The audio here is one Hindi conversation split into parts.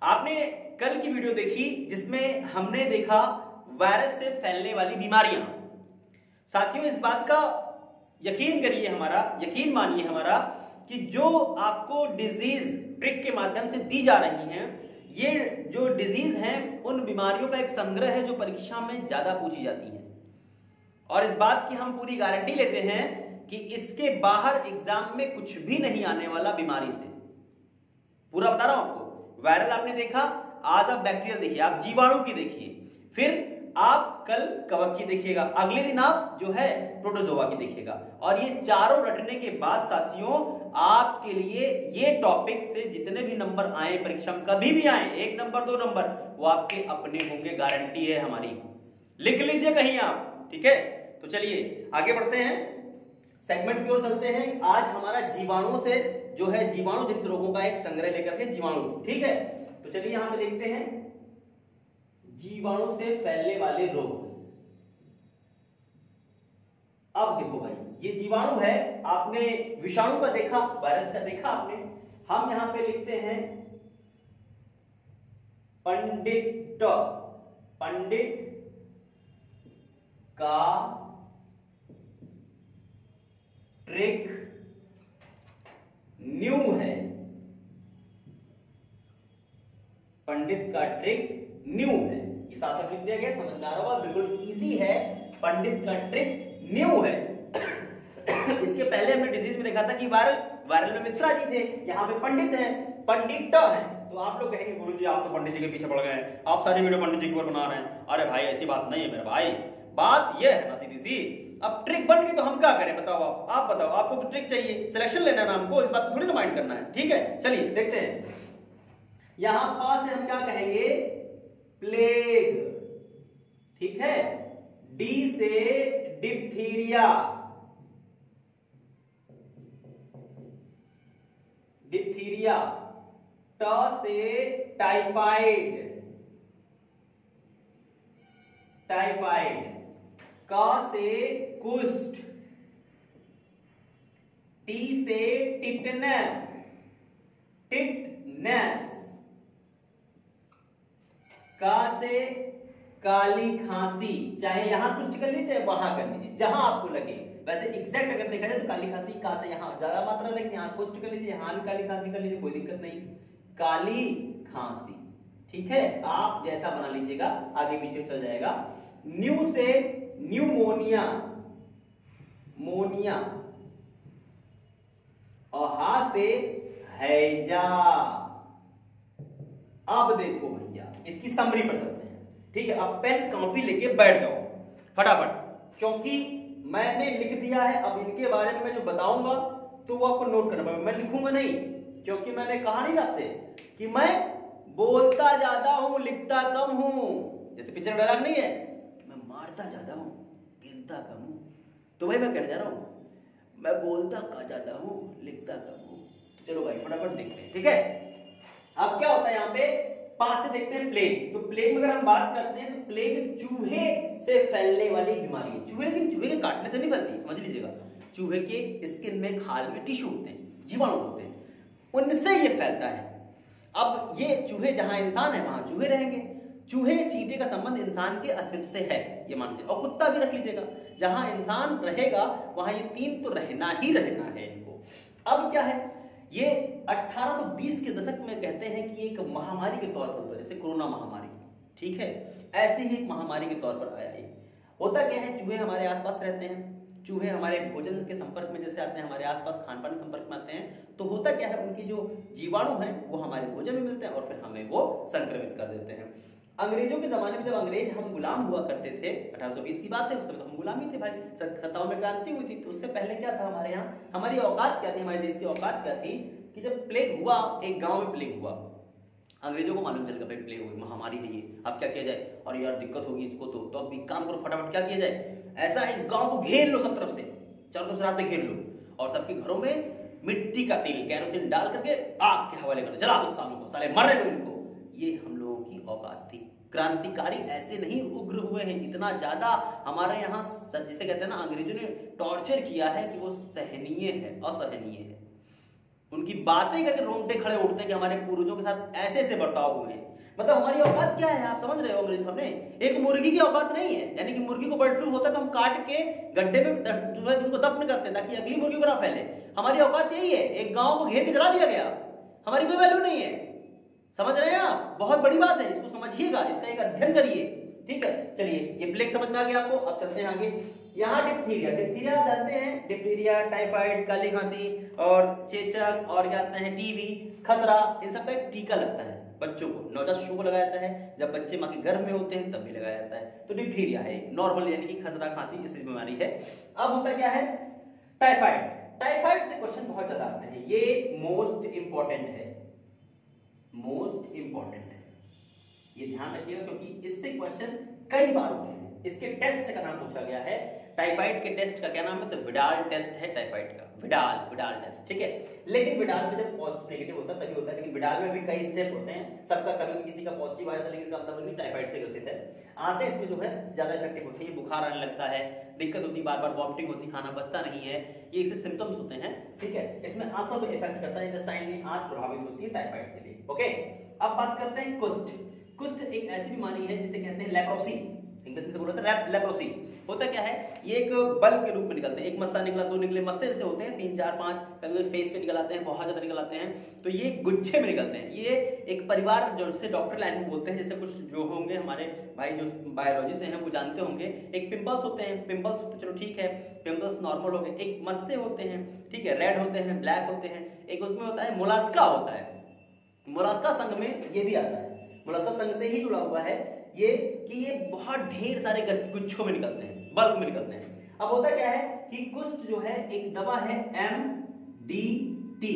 आपने कल की वीडियो देखी जिसमें हमने देखा वायरस से फैलने वाली बीमारियां। साथियों, इस बात का यकीन मानिए हमारा कि जो आपको डिजीज ट्रिक के माध्यम से दी जा रही हैं, ये जो डिजीज हैं उन बीमारियों का एक संग्रह है जो परीक्षा में ज्यादा पूछी जाती हैं। और इस बात की हम पूरी गारंटी लेते हैं कि इसके बाहर एग्जाम में कुछ भी नहीं आने वाला बीमारी से। पूरा बता रहा हूं आपको। वायरल आपने देखा, आज आप बैक्टीरियल देखिए, आप जीवाणु की देखिए, फिर आप कल कवक की देखिएगा, अगले दिन आप जो है प्रोटोजोआ की देखिएगा। और ये चारों रटने के बाद साथियों, आपके लिए ये टॉपिक से जितने भी नंबर आए परीक्षा में, कभी भी आए, 1 नंबर 2 नंबर, वो आपके अपने होंगे, गारंटी है हमारी। लिख लीजिए कहीं आप, ठीक है। तो चलिए आगे बढ़ते हैं, सेगमेंट की ओर चलते हैं। आज हमारा जीवाणुओं से जो है जीवाणु जनित रोगों का एक संग्रह लेकर के जीवाणु, ठीक है। तो चलिए यहां पे देखते हैं जीवाणु से फैलने वाले रोग। अब देखो भाई, ये जीवाणु है, आपने विषाणु का देखा, वायरस का देखा आपने। हम यहां पे लिखते हैं पंडित का ट्रिक न्यू है। पंडित का ट्रिक न्यू है, ये साफ साफ लिख दिया गया, समझ में आ रहा होगा, बिल्कुल इजी है। पंडित का ट्रिक न्यू है। इसके पहले हमने डिजीज में देखा था कि वायरल में मिश्रा जी थे, यहाँ पे पंडित है, पंडित है। तो आप लोग कहेंगे गुरु जी आप तो पंडित जी के पीछे पड़ गए हैं, आप सारी वीडियो पंडित जी की ओर बना रहे हैं। अरे भाई ऐसी बात नहीं है मेरे भाई, बात यह है ना सीधी सी। अब ट्रिक बन गई तो हम क्या करें, बताओ आप बताओ, आपको तो ट्रिक चाहिए, सिलेक्शन लेना है ना हमको, इस बात को थोड़ी ना माइंड करना है, ठीक है। चलिए देखते हैं, यहां पास से हम क्या कहेंगे, प्लेग, ठीक है। डी से डिप्थीरिया, ट से टाइफाइड, क से कुष्ठ, टी से टिटनेस, का से काली खांसी। चाहे यहां कुष्ठ कर लीजिए चाहे वहां कर लीजिए, जहां आपको लगे। वैसे एग्जैक्ट अगर देखा जाए तो काली खांसी का से यहां ज्यादा मात्रा लगे, यहां कुष्ठ कर लीजिए, यहां भी काली खांसी कर लीजिए, कोई दिक्कत नहीं। काली खांसी, ठीक है, आप जैसा बना लीजिएगा, आगे पीछे चल जाएगा। न्यू से न्यूमोनिया, और हा से हैजा। अब देखो भैया, इसकी समरी पर चलते हैं, ठीक है। अब पेन कॉपी लेके बैठ जाओ फटाफट, क्योंकि मैंने लिख दिया है। अब इनके बारे में मैं जो बताऊंगा तो वो आपको नोट करना पड़ेगा, मैं लिखूंगा नहीं, क्योंकि मैंने कहा नहीं आपसे कि मैं बोलता ज्यादा हूं लिखता कम हूं। जैसे पिक्चर डायलॉग नहीं है, मैं मारता ज्यादा हूं गिनता कम हूं, तो भाई मैं कहने जा रहा हूं मैं बोलता का ज्यादा हूं लिखता कम हूं। तो चलो भाई फटाफट देखते हैं, ठीक है। अब क्या होता है यहाँ पे, पास से देखते हैं प्लेग। तो प्लेग में अगर हम बात करते हैं तो प्लेग चूहे से फैलने वाली बीमारी है। चूहे, लेकिन चूहे के काटने से नहीं फैलती, समझ लीजिएगा। चूहे के स्किन में, खाल में टिश्यू होते हैं, जीवाणु होते हैं, उनसे ये फैलता है। अब ये चूहे, जहां इंसान है वहां चूहे रहेंगे। चूहे चींटे का संबंध इंसान के अस्तित्व से है, ये मान लीजिए। और कुत्ता भी रख लीजिएगा, जहां इंसान रहेगा वहां ये 3 तो रहना ही रहना है इनको। अब क्या है, ये 1820 के दशक में कहते हैं कि एक महामारी के तौर पर, जैसे कोरोना महामारी, ठीक है, ऐसे ही एक महामारी के तौर पर आया ये। होता क्या है, चूहे हमारे आसपास रहते हैं, चूहे हमारे भोजन के संपर्क में जैसे आते हैं, हमारे आसपास खान पान के संपर्क में आते हैं, तो होता क्या है, उनके जो जीवाणु हैं वो हमारे भोजन में मिलते हैं और फिर हमें वो संक्रमित कर देते हैं। अंग्रेजों के जमाने में जब अंग्रेज हम गुलाम हुआ करते थे, 1820 की बात है, उस समय तो हम गुलाम ही थे भाई। 57 में क्रांति हुई थी, तो उससे पहले क्या था हमारे यहाँ, हमारी औकात क्या थी, हमारे देश की औकात क्या थी कि जब प्लेग हुआ, एक गांव में प्लेग हुआ, अंग्रेजों को मालूम चल गया भाई प्लेग हुई, महामारी है ये, अब क्या किया जाए, और यार दिक्कत होगी इसको, तो अब एक काम करो फटाफट, क्या किया जाए, ऐसा है इस गांव को घेर लो, सब तरफ से, चारों तरफ से रात में घेर लो, और सबके घरों में मिट्टी का तेल, कैरोसिन डाल करके आग के हवाले कर जला दो सालों को, साले मर रहे थे उनको। ये हम लोगों की औकात थी। क्रांतिकारी ऐसे नहीं उग्र हुए हैं, इतना ज्यादा हमारे यहाँ जिसे कहते हैं ना, अंग्रेजों ने टॉर्चर किया है कि वो सहनीय है, असहनीय है। उनकी बातें करके रोंगटे खड़े उठते हैं कि हमारे पूर्वजों के साथ ऐसे ऐसे बर्ताव हुए हैं। मतलब हमारी औकात क्या है, आप समझ रहे हो अंग्रेजी साहब ने, एक मुर्गी की औकात नहीं है। यानी कि मुर्गी को बर्ड फ्लू होता है तो हम काट के गड्ढे में उनको दफन करते हैं ताकि अगली मुर्गी को ना फैले। हमारी औकात यही है, एक गांव को घेर के जला दिया गया, हमारी कोई वैल्यू नहीं है। समझ रहे हैं आप, बहुत बड़ी बात है, इसको समझिएगा, इसका एक अध्ययन करिए, ठीक है। चलिए ये प्लेग समझ में आ गया आपको। अब चलते हैं आगे। यहाँ डिप्थीरिया, डिप्थीरिया आप जानते हैं, डिप्थीरिया, टाइफाइड, काली खांसी और चेचक और क्या कहते हैं टीबी, खसरा, इन सब का एक टीका लगता है बच्चों को, नवजात शिशुओं को लगाया जाता है, जब बच्चे मां के गर्भ में होते हैं तब भी लगाया जाता है। तो डिप्थीरिया है नॉर्मल, यानी कि खसरा खांसी इस बीमारी है। अब होता क्या है टाइफाइड। टाइफाइड से क्वेश्चन बहुत ज्यादा आते हैं, ये मोस्ट इंपॉर्टेंट है, मोस्ट इंपॉर्टेंट है, ये ध्यान रखिएगा क्योंकि इससे क्वेश्चन कई बार उठे हैं। इसके टेस्ट का नाम पूछा गया है, टाइफाइड के टेस्ट का क्या नाम है, तो विडाल टेस्ट है टाइफाइड का, विडाल टेस्ट, ठीक है। लेकिन विडाल में जब पॉजिटिव नेगेटिव होता है तभी होता है, लेकिन विडाल में भी कई स्टेप होते हैं, सबका कभी किसी का पॉजिटिव आया था, लेकिन इसका मतलब नहीं टाइफाइड से ग्रसित है। आते इसमें जो है ज्यादा इफेक्टिव होती है, बुखार आने लगता है, दिक्कत होती है, बार बार वॉमिटिंग होती है, खाना पचता नहीं है, ये इससे सिम्टम्स होते हैं, ठीक है। इसमें आंतों को इफेक्ट करता है, इंटेस्टाइन में आंत प्रभावित होती है टाइफाइड के लिए, ओके। अब बात करते हैं कुष्ठ। कुष्ठ एक ऐसी बीमारी है जिसे कहते हैं लेप्रोसी, इंग्लिश में बोल रहे हैं लेप्रोसी। होता क्या है, ये एक बल के रूप में निकलते हैं, एक मस्सा निकला, दो निकले, मस्से से होते हैं 3 4 5, कभी फेस पे निकल आते हैं, बहुत ज्यादा निकल आते हैं, तो ये गुच्छे में निकलते हैं। ये एक परिवार जो से डॉक्टर लाइन में बोलते हैं, जैसे कुछ जो होंगे हमारे भाई जो बायोलॉजी से हैं वो जानते होंगे, एक पिंपल्स होते हैं, पिंपल्स तो चलो ठीक है, पिंपल्स नॉर्मल हो गए, एक मस्से होते हैं, ठीक है, रेड होते हैं, ब्लैक होते हैं, एक उसमें होता है मोलास्का होता है, मोलास्का संघ में ये भी आता है, मोलास्का संघ से ही जुड़ा हुआ है ये, कि ये बहुत ढेर सारे गुच्छों में निकलते हैं, बल्क में निकलते हैं। अब होता क्या है कि कुष्ठ जो है एक दवा है MDT,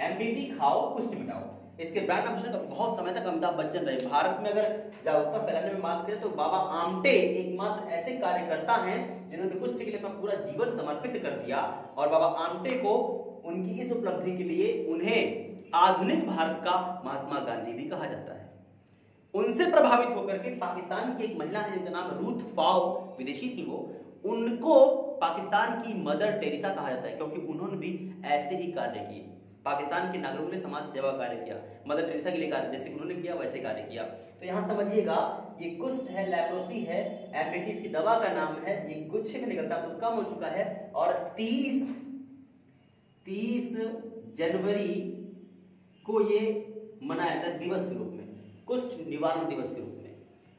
MDT खाओ कुष्ठ मिटाओ। इसके ब्रांड एम्बेसडर बहुत समय तक अमिताभ बच्चन रहे। भारत में अगर जागरूकता फैलाने में बात करें तो बाबा आमटे एकमात्र ऐसे कार्यकर्ता हैं जिन्होंने कुष्ठ के लिए अपना पूरा जीवन समर्पित कर दिया, और बाबा आमटे को उनकी इस उपलब्धि के लिए उन्हें आधुनिक भारत का महात्मा गांधी भी कहा जाता है। उनसे प्रभावित होकर के पाकिस्तान की एक महिला है जिनका नाम रूथ फाओ, विदेशी थी वो, उनको पाकिस्तान की मदर टेरेसा कहा जाता है क्योंकि उन्होंने भी ऐसे ही कार्य किए, पाकिस्तान के नागरिकों के लिए समाज सेवा कार्य किया, मदर टेरेसा के लिए कार्य जैसे उन्होंने किया वैसे कार्य किया। तो यहाँ समझिएगा ये कुष्ठ है, लेप्रोसी है, एमडीटी की दवा का नाम है, ये गुच्छे में निकलता तो कम हो चुका है, और 30 जनवरी को ये मनाया था दिवस के रूप में, कुष्ठ निवारण दिवस के रूप में।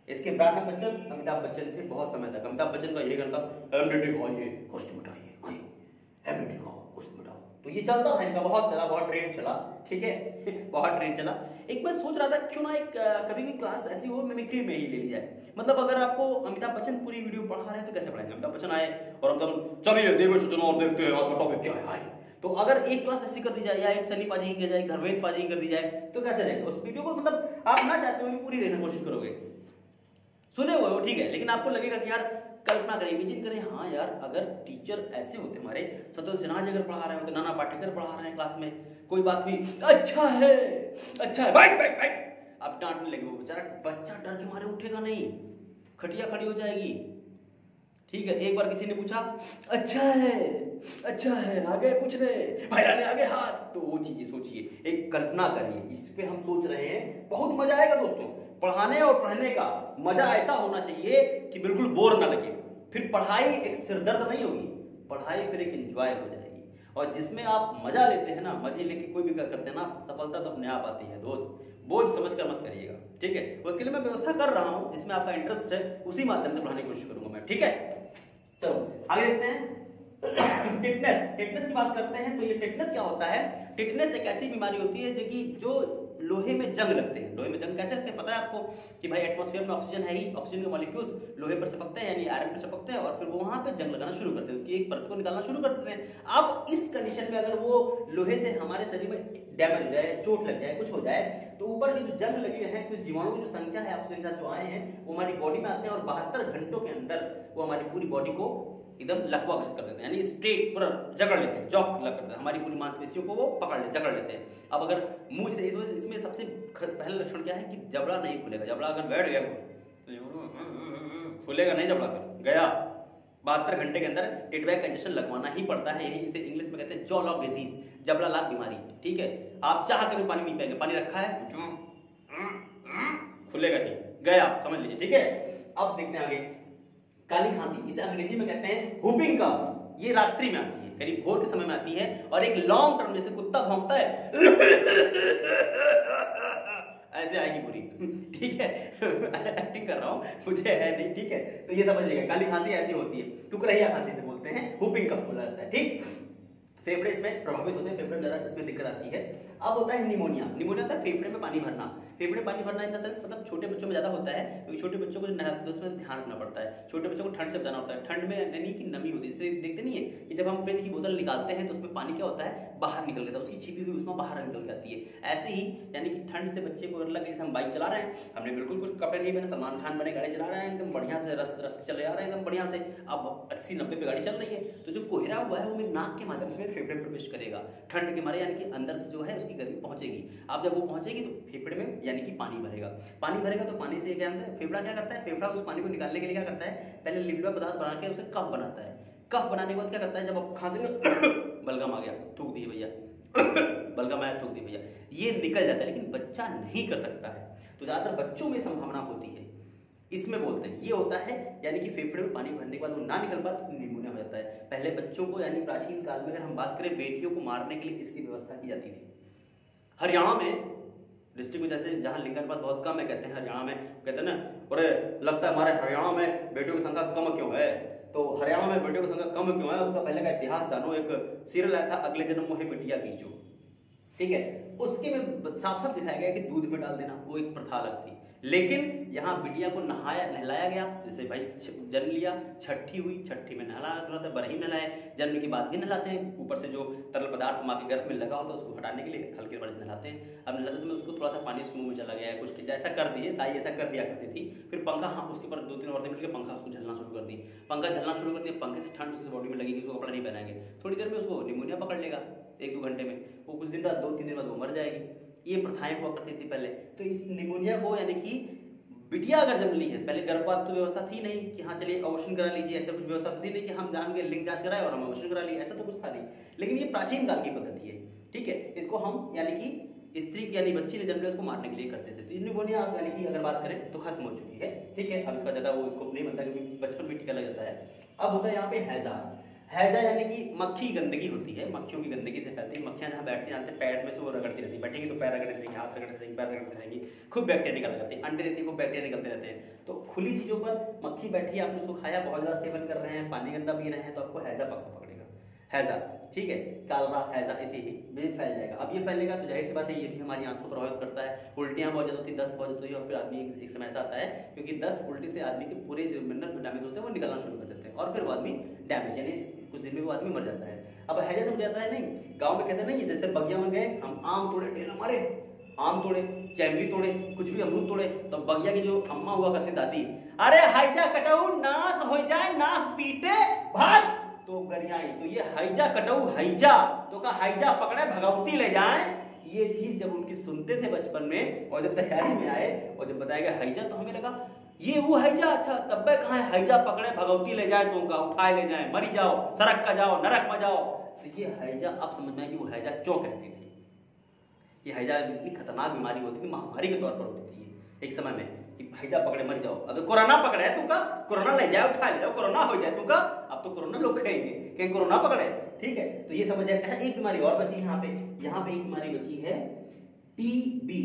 इसके ब्रांड एम्बेसडर अमिताभ बच्चन थे बहुत समय तक। अमिताभ बच्चन का यही कहना था, एमडीटी खाइए कुष्ठ मिटाइए, एमडीटी खाओ कुष्ठ मिटाओ। तो ये चलता था इनका, बहुत चला, बहुत ट्रेंड चला, ठीक है बहुत ट्रेंड चला। एक बार सोच रहा था क्यों ना एक कभी भी क्लास ऐसी हो मिमिक्री में ही ले ली जाए। मतलब अगर आपको अमिताभ बच्चन पूरी वीडियो पढ़ा रहे हैं तो कैसे पढ़ाएंगे? अमिताभ बच्चन आए और हम चलिए देवेश सूचना और देखते हैं आज का टॉपिक क्या है। तो अगर एक क्लास ऐसी कर दी जाए या एक सनी पाजी की जाए, धर्मेंद्र पाजी की कर दी जाए तो कैसे रहेगा? उस वीडियो को मतलब आप ना चाहते हो पूरी देखने की कोशिश करोगे, सुने हुए हो ठीक है, लेकिन आपको लगेगा कि यार कल्पना करें, इमेजिन करें, हाँ यार अगर टीचर ऐसे होते हमारे, सतोष सिन्हा जी अगर पढ़ा रहे होते, नाना पाटेकर पढ़ा रहे हैं क्लास में, कोई बात हुई अच्छा है बैठ बैठ बैठ, अब डांटने लगे, वो बेचारा बच्चा डर के मारे उठेगा नहीं, खटिया खड़ी हो जाएगी, ठीक है। एक बार किसी ने पूछा अच्छा है आगे पूछने, भाईरा ने आगे हाथ, तो वो चीजें सोचिए, एक कल्पना करिए, इस पे हम सोच रहे हैं, बहुत मजा आएगा दोस्तों। पढ़ाने और पढ़ने का मजा ऐसा होना चाहिए कि बिल्कुल बोर ना लगे, फिर पढ़ाई एक सिरदर्द नहीं होगी, पढ़ाई फिर एक एंजॉय हो जाएगी, और जिसमें आप मजा लेते हैं ना, मजे लेके कोई भी करते हैं ना, सफलता तो अपने आप आती है दोस्त, बोझ समझकर मत करिएगा, ठीक है। उसके लिए मैं व्यवस्था कर रहा हूं, जिसमें आपका इंटरेस्ट है उसी माध्यम से पढ़ाने की कोशिश करूंगा मैं, ठीक है। चलो आगे देखते हैं। टिटनेस की बात करते हैं। तो ये टिटनेस क्या होता है? टिटनेस एक ऐसी बीमारी होती है जो लोहे में जंग लगते हैं। लोहे में जंग कैसे लगते हैं पता है आपको? कि भाई एटमॉस्फेयर में ऑक्सीजन है ही, ऑक्सीजन के मॉलिक्यूल्स लोहे पर चिपकते हैं, यानी आयरन पर चिपकते हैं, और फिर वो वहां पे जंग लगाना शुरू करते हैं, उसकी एक परत को निकालना शुरू करते हैं। अब इस कंडीशन में अगर वो लोहे से हमारे शरीर में डैमेज हो जाए, चोट लग जाए, कुछ हो जाए, तो ऊपर की जो जंग लगी है, इसमें जीवाणु की जो संख्या है आपके साथ जो आए हैं वो हमारी बॉडी में आते हैं, और 72 घंटों के अंदर वो हमारी पूरी बॉडी को एकदम लकवा कर देते हैं, यानी स्ट्रेट पूरा जकड़ लेते हैं, जॉक लग करते हैं, हमारी पूरी मांसपेशियों को वो जकड़ लेते हैं। अब अगर मुंह से, इसमें सबसे पहला लक्षण क्या है कि जबड़ा नहीं खुलेगा। जबड़ा अगर बैठ गया तो खुलेगा नहीं, जबड़ा फिर गया, 72 घंटे के अंदर टिटवैक का इंजेक्शन लगवाना ही पड़ता है। यही इसे इंग्लिश में कहते हैं जॉ लॉक डिजीज, जबड़ा लाग बीमारी। ठीक है, आप चाह कर भी पानी नहीं पिएंगे, पानी रखा है खुलेगा नहीं, गए आप, समझ लीजिए। ठीक है, अब देखते हैं आगे। काली खांसी, इसे अंग्रेजी में कहते हैं व्हूपिंग कफ। ये रात्रि में आती है, करीब भोर के समय में आती है, और एक लॉन्ग टर्म, जैसे कुत्ता भौंकता है ऐसे आएगी पूरी। ठीक है, एक्टिंग कर रहा हूं, मुझे है नहीं। ठीक है, तो ये समझिएगा, काली खांसी ऐसी होती है, टुकरैया खांसी से बोलते हैं, व्हूपिंग कफ बोला जाता है। ठीक, फेफड़े इसमें प्रभावित होते हैं, फेफड़े में ज्यादा इसमें दिक्कत आती है। अब होता है निमोनिया। निमोनिया होता है फेफड़े में पानी भरना। फेफड़े में पानी भरना इन द सेंस मतलब छोटे बच्चों में ज्यादा होता है, क्योंकि छोटे बच्चों को नहलाते हैं उसमें ध्यान रखना पड़ता है। छोटे बच्चों को ठंड से बचाना होता है। ठंड में यानी कि नमी होती है, जैसे देखते नहीं है कि जब हम फ्रिज की बोतल निकालते हैं तो उसमें पानी क्या होता है, बाहर निकल जाता है, उसकी छिपी हुई उसमें बाहर निकल जाती है। ऐसे ही यानी कि ठंड से बच्चे को लगे, जैसे हम बाइक चला रहे हैं, हमने बिल्कुल कुछ कपड़े नहीं पहने, सलमान खान बने गाड़ी चला रहे हैं, एकदम बढ़िया से रास्ते चले आ रहे हैं एकदम बढ़िया से, अब 80-90 पे गाड़ी चल रही है, तो जो कोहरा हुआ है वो मेरे नाक के माध्यम से मेरे फेफड़े में प्रवेश करेगा। ठंड के मारे यानी कि अंदर से जो है उसकी गर्मी पहुंचेगी। अब जब वो पहुंचेगी तो फेफड़े में यानी कि पानी भरेगा। पानी भरेगा तो पानी से क्या होता है, फेफड़ा क्या करता है, फेफड़ा उस पानी को निकालने के लिए क्या करता है, पहले लिक्विड पदार्थ बना के उसे कफ बनाता है। कफ बनाने के बाद क्या करता है, जब आप खांसेंगे बलगम आ गया, थूक दिए भैया बलगम आया, थूक दिए भैया, ये निकल जाता है, लेकिन बच्चा नहीं कर सकता है। तो ज्यादातर बच्चों में संभावना होती है, इसमें बोलते हैं ये होता है, यानी कि फेफड़े में पानी भरने के बाद वो ना निकल पाता तो निमोनिया हो जाता है। पहले बच्चों को यानी प्राचीन काल में अगर हम बात करें, बेटियों को मारने के लिए इसकी व्यवस्था की जाती थी। हरियाणा में डिस्ट्रिक्ट में, जैसे जहां लिंग अनुपात बहुत कम है, कहते हैं हरियाणा में, कहते हैं ना, अरे लगता है हमारे हरियाणा में बेटियों की संख्या कम क्यों है, तो हरियाणा में बेटियों की संख्या कम क्यों है, उसका पहले का इतिहास जानो। एक सीरियल आया था, अगले जन्म मोहे बिटिया कीचो, ठीक है, उसके में साफ साफ दिखाया गया कि दूध में डाल देना वो एक प्रथा अलग थी। लेकिन यहाँ बिटिया को नहलाया गया, जैसे भाई जन्म लिया, छठी हुई, छठी में नहलाते, बरही नहलाए, जन्म के बाद भी नहलाते हैं, ऊपर से जो तरल पदार्थ माँ के गर्भ में लगा होता है उसको हटाने के लिए हल्के बारिश नहलाते हैं। अब नहलाते समय उसको थोड़ा सा पानी उसके मुंह में चला गया है, कुछ जैसा कर दीजिए, दाई ऐसा कर दिया करती थी। फिर पंखा, हाँ, उसके ऊपर 2-3 औरतें मिलकर पंखा उसको झलना शुरू कर दी, पंखा झलना शुरू कर दिया, पंखे से ठंड उसकी बॉडी में लगेगी, उसको कपड़ा नहीं पहनाएंगे, थोड़ी देर में उसको निमोनिया पकड़ लेगा, 1-2 घंटे में, वो कुछ दिन बाद 2-3 दिन बाद वो मर जाएगी। ये प्रथाएं हुआ करती थी पहले। तो इस निमोनिया को यानी कि बिटिया अगर जन्म ली है, पहले गर्भपात तो व्यवस्था थी नहीं कि हाँ चलिए अबॉर्शन करा लीजिए, ऐसा कुछ व्यवस्था तो थी नहीं कि हम जान के लिंग जांच कराए और हम अबॉर्शन करा लिए, ऐसा तो कुछ था नहीं। लेकिन ये प्राचीन काल की पद्धति है, ठीक है। इसको हम यानी कि स्त्री की यानी बच्ची ने जन्म लिया उसको मारने के लिए करते थे। तो निमोनिया आप यानी कि अगर बात करें तो खत्म हो चुकी है, ठीक है। अब इसका ज्यादा वो स्कोप नहीं बनता क्योंकि बचपन में टीका लग जाता है। अब होता है यहाँ पे हैजा। हैजा यानी कि मक्खी गंदगी होती है, मक्खियों की गंदगी से फैलती है। मक्खियां जहाँ बैठती जानते हैं पैर में से वो रगड़ती रहती है, बैठेंगी तो पैर रगड़ते रहेंगी, हाथ रगड़ते रहेंगी, पैर रगड़ते रहेंगी, खूब बैक्टीरिया निकल जाते हैं, अंडे देती है खूब बैक्टीरिया निकलते रहते हैं। तो खुली चीजों पर मक्खी बैठी है, आपने उसको खाया, बहुत ज्यादा सेवन कर रहे हैं, पानी गंदा पी रहे हैं, तो आपको हैजा पकड़ेगा, हैजा, ठीक है। कालरा हैजा ऐसे ही फैल जाएगा। अब ये फैलेगा तो जाहिर सी बात है ये भी हमारी आंखों प्रभावित करता है। उल्टियां बहुत ज्यादा होती है, दस्त बहुत ज्यादा होती है, और फिर आदमी एक समय ऐसा आता है क्योंकि दस्त उल्टी से आदमी के पूरे जो मिनरल विटामिन होते हैं वो निकलना शुरू कर देते हैं, और फिर वो आदमी डैमेज यानी कुछ दिन में वो आदमी मर जाता है। अब हैजा समझ जाता है नहीं, गाँव में कहते हैं ना, ये जैसे बगिया में गए, हम आम तोड़े, ढेला मारे, आम तोड़े, चैमली तोड़े, कुछ भी अमरूद तोड़े, तो बगिया की जो अम्मा हुआ करती दादी, अरे हैजा कटाऊ नाश हो जाए, नाश पीटे भाग, तो गरियाई, तो ये हैजा कटाऊ हैजा, तो का हैजा पकड़े भगवती ले जाए। ये चीज जब उनकी सुनते थे बचपन में, और जब तैयारी में आए और जब बताया गया हैजा, तो हमें लगा ये वो हैजा, अच्छा तब कहाँ है, हैजा पकड़े भगवती ले जाए, तो उनका उठाए ले जाए, मरी जाओ, सड़क का जाओ, नरक में जाओ। तो ये हैजा अब समझ में आया कि वो हैजा क्यों कहती थी। ये हैजा इतनी खतरनाक बीमारी होती थी, महामारी के तौर पर होती थी एक समय में, कि हैजा पकड़े मर जाओ। अगर कोरोना पकड़े तुमका, कोरोना ले जाए, उठा ले जाओ, कोरोना हो जाए तुमका, अब तो कोरोना लोग कहेंगे कि कोरोना पकड़े, ठीक है। तो ये समझ आए। एक बीमारी और बची यहाँ पे एक बीमारी बची है टीबी,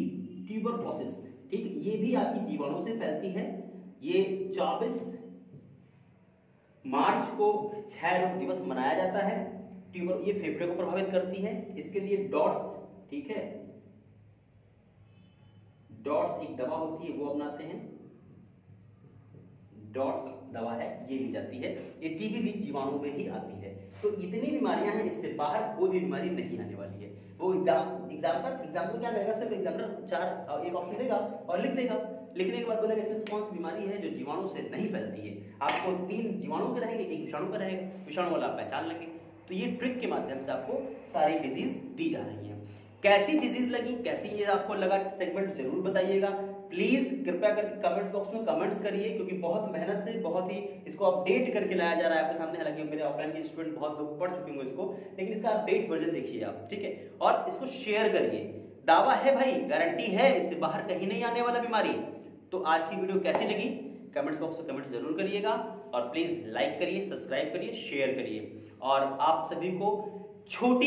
ट्यूबरक्लोसिस, ठीक है। ये भी आपकी जीवाणु से फैलती है। ये 24 मार्च को क्षय रोग दिवस मनाया जाता है। ट्यूबर ये फेफड़े को प्रभावित करती है। इसके लिए डॉट्स, ठीक है, डॉट्स एक दवा होती है वो अपनाते हैं, डॉट्स दवा है ये ली जाती है। ये टीबी भी जीवाणु में ही आती है। तो इतनी बीमारियां हैं, इससे बाहर कोई भी बीमारी नहीं आने वाली है। वो एग्जाम्पल क्या करेगा, सिर्फ एग्जामिनर 4 एक ऑप्शन देगा और लिख देगा, लिखने के बाद बोलेगा इसमें कौन सी बीमारी है जो जीवाणु से नहीं फैलती है। आपको 3 जीवाणु के रहेंगे, 1 विषाणु का रहेगा, विषाणु वाला आप पहचान लेंगे। तो ये ट्रिक के माध्यम से आपको सारी डिजीज दी जा रही है। कैसी डिजीज लगी, कैसी ये आपको लगा सेगमेंट जरूर बताइएगा। प्लीज कृपया करके कमेंट्स बॉक्स में कमेंट्स करिए, क्योंकि बहुत मेहनत से बहुत ही इसको अपडेट करके लाया जा रहा है आपके सामने। हालांकि मेरे ऑफलाइन के स्टूडेंट बहुत लोग पढ़ चुके होंगे इसको, लेकिन इसका अपडेट वर्जन देखिए आप, ठीक है। और इसको शेयर करिए। दावा है भाई, गारंटी है, इससे बाहर कहीं नहीं आने वाला बीमारी। तो आज की वीडियो कैसी लगी कमेंट्स बॉक्स में कमेंट जरूर करिएगा, और प्लीज लाइक करिए, सब्सक्राइब करिए, शेयर करिए। और आप सभी को छोटी